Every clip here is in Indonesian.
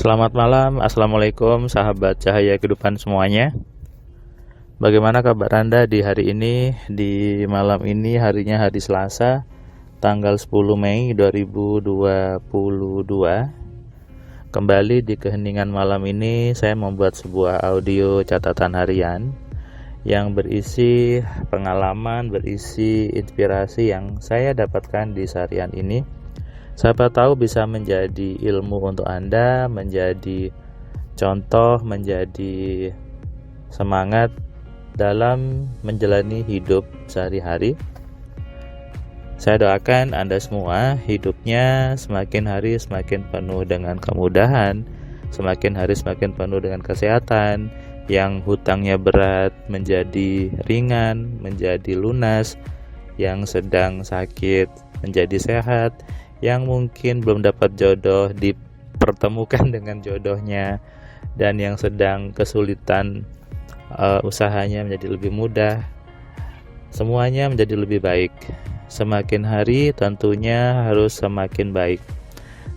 Selamat malam, Assalamualaikum sahabat cahaya kehidupan semuanya. Bagaimana kabar Anda di hari ini? Di malam ini harinya hari Selasa, tanggal 10 Mei 2022. Kembali di keheningan malam ini saya membuat sebuah audio catatan harian yang berisi pengalaman, berisi inspirasi yang saya dapatkan di seharian ini. Siapa tahu bisa menjadi ilmu untuk Anda, menjadi contoh, menjadi semangat dalam menjalani hidup sehari-hari. Saya doakan Anda semua hidupnya semakin hari semakin penuh dengan kemudahan, semakin hari semakin penuh dengan kesehatan, yang hutangnya berat menjadi ringan, menjadi lunas, yang sedang sakit menjadi sehat, yang mungkin belum dapat jodoh dipertemukan dengan jodohnya, dan yang sedang kesulitan usahanya menjadi lebih mudah. Semuanya menjadi lebih baik. Semakin hari tentunya harus semakin baik.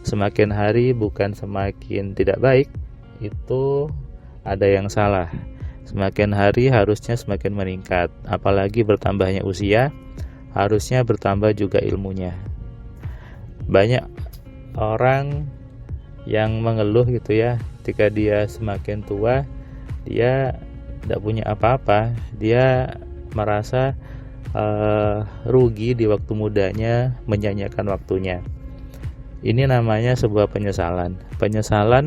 Semakin hari bukan semakin tidak baik, itu ada yang salah. Semakin hari harusnya semakin meningkat. Apalagi bertambahnya usia, harusnya bertambah juga ilmunya. Banyak orang yang mengeluh gitu ya, ketika dia semakin tua dia tidak punya apa-apa, dia merasa rugi di waktu mudanya, menyanyiakan waktunya. Ini namanya sebuah penyesalan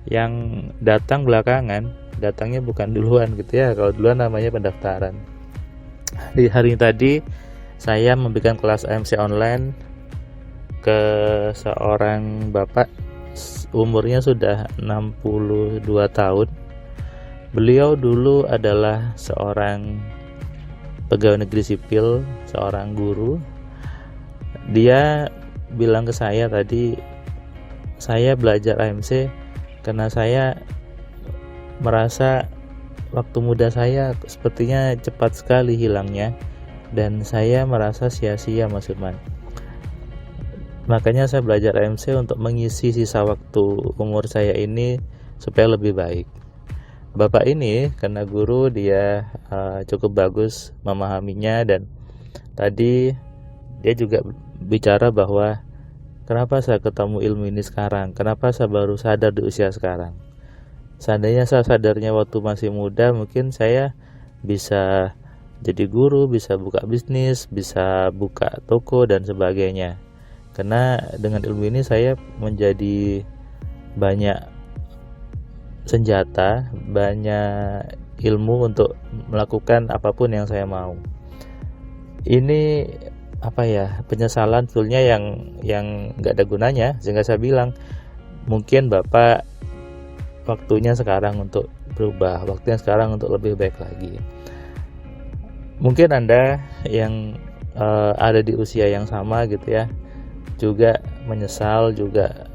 yang datang belakangan, datangnya bukan duluan gitu ya. Kalau duluan namanya pendaftaran. Di hari tadi saya memberikan kelas AMC online ke seorang bapak, umurnya sudah 62 tahun. Beliau dulu adalah seorang pegawai negeri sipil, seorang guru. Dia bilang ke saya tadi, saya belajar AMC karena saya merasa waktu muda saya sepertinya cepat sekali hilangnya, dan saya merasa sia-sia Mas Firman. Makanya saya belajar AMC untuk mengisi sisa waktu umur saya ini supaya lebih baik. Bapak ini karena guru, dia cukup bagus memahaminya, dan tadi dia juga bicara bahwa kenapa saya ketemu ilmu ini sekarang, kenapa saya baru sadar di usia sekarang. Seandainya saya sadarnya waktu masih muda, mungkin saya bisa jadi guru, bisa buka bisnis, bisa buka toko dan sebagainya. Karena dengan ilmu ini saya menjadi banyak senjata, banyak ilmu untuk melakukan apapun yang saya mau. Ini penyesalan sebetulnya yang nggak ada gunanya, sehingga saya bilang mungkin Bapak waktunya sekarang untuk berubah, waktunya sekarang untuk lebih baik lagi. Mungkin Anda yang ada di usia yang sama gitu ya, juga menyesal, juga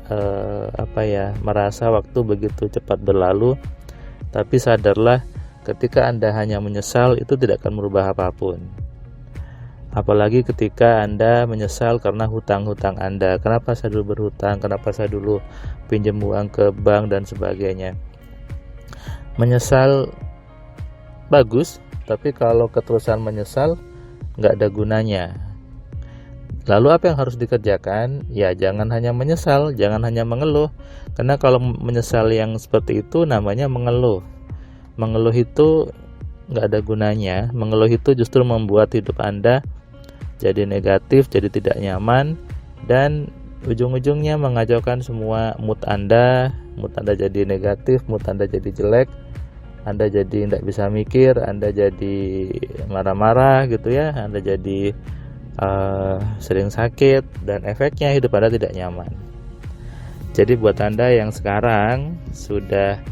merasa waktu begitu cepat berlalu. Tapi sadarlah, ketika Anda hanya menyesal itu tidak akan merubah apapun. Apalagi ketika Anda menyesal karena hutang-hutang Anda. Kenapa saya dulu berhutang, kenapa saya dulu pinjam uang ke bank dan sebagainya. Menyesal bagus, tapi kalau keterusan menyesal nggak ada gunanya. Lalu apa yang harus dikerjakan? Ya jangan hanya menyesal, jangan hanya mengeluh. Karena kalau menyesal yang seperti itu namanya mengeluh. Mengeluh itu nggak ada gunanya. Mengeluh itu justru membuat hidup Anda jadi negatif, jadi tidak nyaman, dan ujung-ujungnya mengacaukan semua mood Anda jadi negatif, mood Anda jadi jelek, Anda jadi tidak bisa mikir, Anda jadi marah-marah gitu ya, Anda jadi sering sakit, dan efeknya hidup Anda tidak nyaman. Jadi buat Anda yang sekarang sudah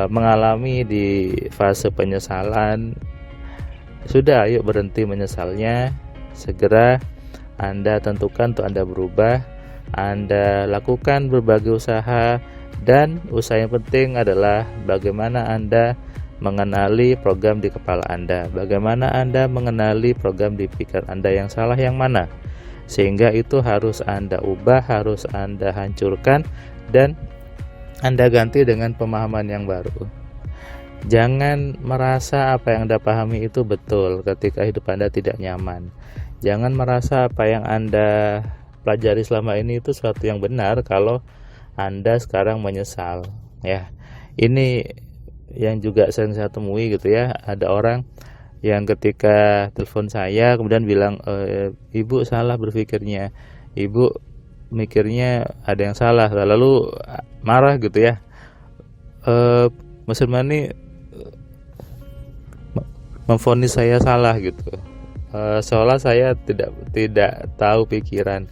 mengalami di fase penyesalan, sudah, ayo berhenti menyesalnya. Segera Anda tentukan untuk Anda berubah. Anda lakukan berbagai usaha, dan usaha yang penting adalah bagaimana Anda mengenali program di kepala Anda, bagaimana Anda mengenali program di pikiran Anda yang salah yang mana, sehingga itu harus Anda ubah, harus Anda hancurkan, dan Anda ganti dengan pemahaman yang baru. Jangan merasa apa yang Anda pahami itu betul ketika hidup Anda tidak nyaman. Jangan merasa apa yang Anda pelajari selama ini itu sesuatu yang benar kalau Anda sekarang menyesal. Ya, ini yang juga sering saya temui gitu ya. Ada orang yang ketika telepon saya kemudian bilang, ibu salah berpikirnya, ibu mikirnya ada yang salah, lalu marah gitu ya. Mas Firman memvonis saya salah gitu, seolah saya tidak tahu pikiran.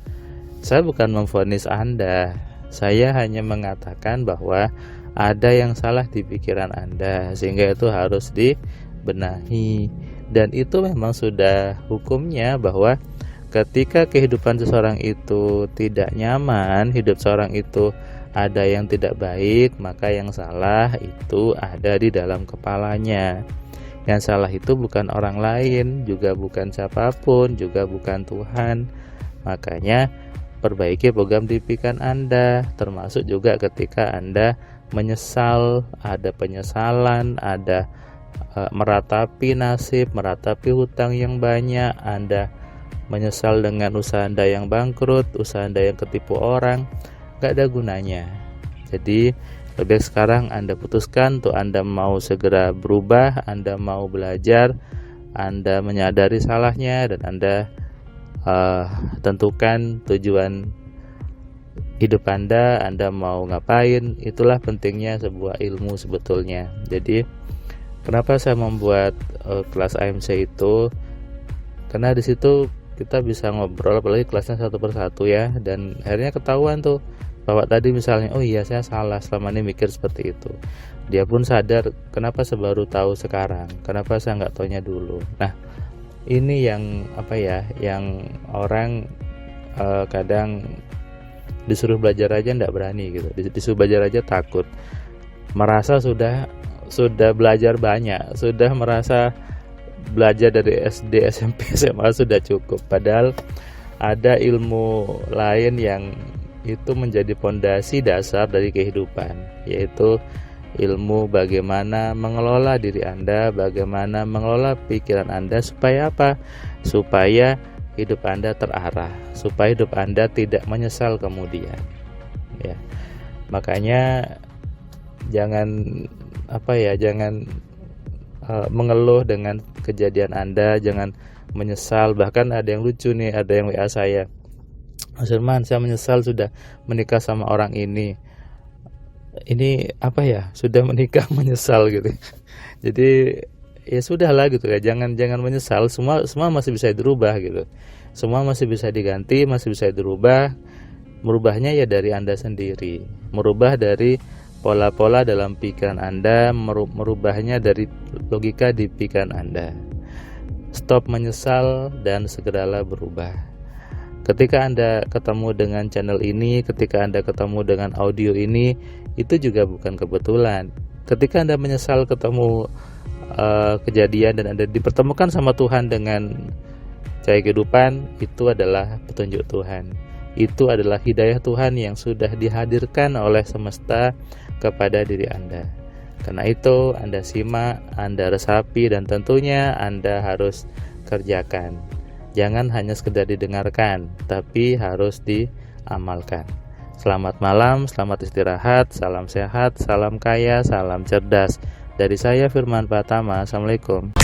Saya bukan memvonis Anda, saya hanya mengatakan bahwa ada yang salah di pikiran Anda sehingga itu harus dibenahi. Dan itu memang sudah hukumnya, bahwa ketika kehidupan seseorang itu tidak nyaman, hidup seorang itu ada yang tidak baik, maka yang salah itu ada di dalam kepalanya. Yang salah itu bukan orang lain, juga bukan siapapun, juga bukan Tuhan. Makanya perbaiki program di pikiran Anda, termasuk juga ketika Anda menyesal, ada penyesalan, ada meratapi nasib, meratapi hutang yang banyak, Anda menyesal dengan usaha Anda yang bangkrut, usaha Anda yang ketipu orang, gak ada gunanya. Jadi lebih sekarang Anda putuskan untuk Anda mau segera berubah, Anda mau belajar, Anda menyadari salahnya, dan Anda tentukan tujuan hidup Anda mau ngapain. Itulah pentingnya sebuah ilmu sebetulnya. Jadi kenapa saya membuat kelas AMC itu, karena di situ kita bisa ngobrol, apalagi kelasnya satu persatu ya, dan akhirnya ketahuan tuh bahwa tadi misalnya, oh iya saya salah selama ini mikir seperti itu. Dia pun sadar, kenapa saya baru tahu sekarang, kenapa saya nggak taunya dulu. Nah ini yang yang orang kadang disuruh belajar aja nggak berani gitu, disuruh belajar aja takut, merasa sudah belajar banyak, sudah merasa belajar dari SD, SMP, SMA sudah cukup. Padahal ada ilmu lain yang itu menjadi pondasi dasar dari kehidupan, yaitu ilmu bagaimana mengelola diri Anda, bagaimana mengelola pikiran Anda, supaya apa? Supaya hidup Anda terarah, supaya hidup Anda tidak menyesal kemudian. Ya, makanya jangan mengeluh dengan kejadian Anda, jangan menyesal. Bahkan ada yang lucu nih, ada yang WA saya, Mas Firman, saya menyesal sudah menikah sama orang ini sudah menikah menyesal gitu. Jadi ya sudahlah gitu ya, jangan menyesal, semua masih bisa dirubah gitu, semua masih bisa diganti, masih bisa dirubah. Merubahnya ya dari Anda sendiri, merubah dari pola-pola dalam pikiran Anda, merubahnya dari logika di pikiran Anda. Stop menyesal dan segeralah berubah. Ketika Anda ketemu dengan channel ini, ketika Anda ketemu dengan audio ini, itu juga bukan kebetulan. Ketika Anda menyesal ketemu kejadian dan Anda dipertemukan sama Tuhan dengan cahaya kehidupan, itu adalah petunjuk Tuhan. Itu adalah hidayah Tuhan yang sudah dihadirkan oleh semesta kepada diri Anda. Karena itu Anda simak, Anda resapi, dan tentunya Anda harus kerjakan. Jangan hanya sekedar didengarkan, tapi harus diamalkan. Selamat malam, selamat istirahat, salam sehat, salam kaya, salam cerdas. Dari saya Firman Pratama, Assalamualaikum.